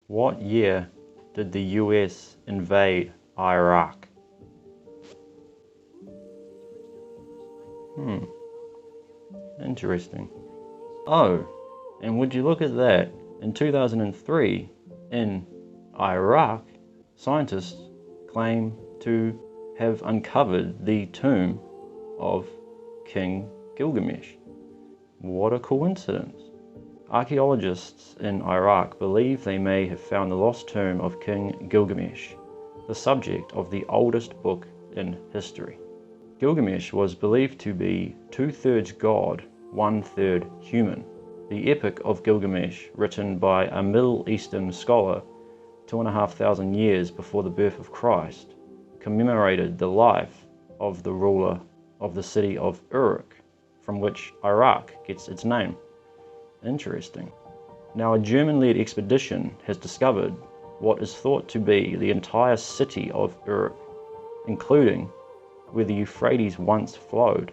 What year did the US invade Iraq? Interesting. Oh, and would you look at that? In 2003, in Iraq, scientists claim to have uncovered the tomb of King Gilgamesh. What a coincidence. Archaeologists in Iraq believe they may have found the lost tomb of King Gilgamesh, the subject of the oldest book in history. Gilgamesh was believed to be 2/3 god, 1/3 human. The Epic of Gilgamesh, written by a Middle Eastern scholar 2,500 years before the birth of Christ, commemorated the life of the ruler of the city of Uruk, from which Iraq gets its name. Interesting. Now, a German-led expedition has discovered what is thought to be the entire city of Uruk, including where the Euphrates once flowed,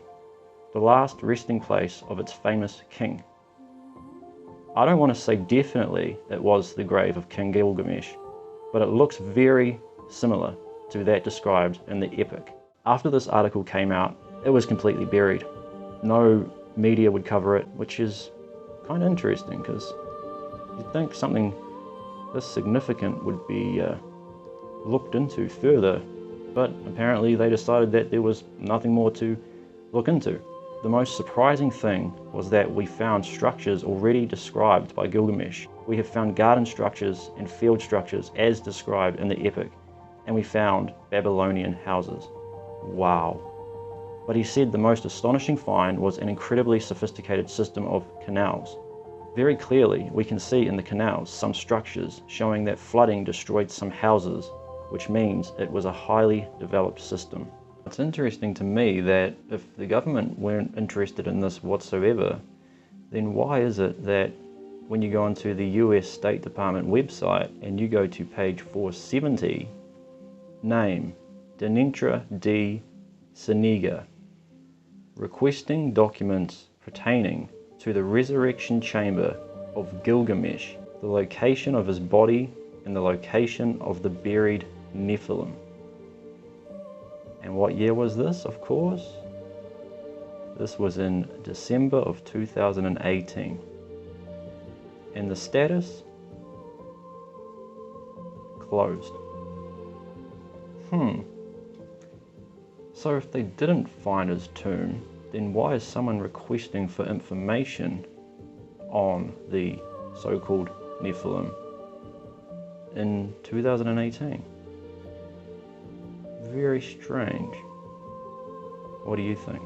the last resting place of its famous king. I don't want to say definitely it was the grave of King Gilgamesh, but it looks very similar to that described in the epic. After this article came out, it was completely buried. No media would cover it, which is kind of interesting because you'd think something this significant would be looked into further, but apparently they decided that there was nothing more to look into. The most surprising thing was that we found structures already described by Gilgamesh. We have found garden structures and field structures as described in the epic, and we found Babylonian houses. Wow. But he said the most astonishing find was an incredibly sophisticated system of canals. Very clearly, we can see in the canals some structures showing that flooding destroyed some houses, which means it was a highly developed system. It's interesting to me that if the government weren't interested in this whatsoever, then why is it that when you go onto the US State Department website and you go to page 470, name Denitra D. Senega, requesting documents pertaining to the resurrection chamber of Gilgamesh, the location of his body and the location of the buried Nephilim. And what year was this, of course? This was in December of 2018. And the status? Closed. So if they didn't find his tomb, then why is someone requesting for information on the so-called Nephilim in 2018? Very strange. What do you think?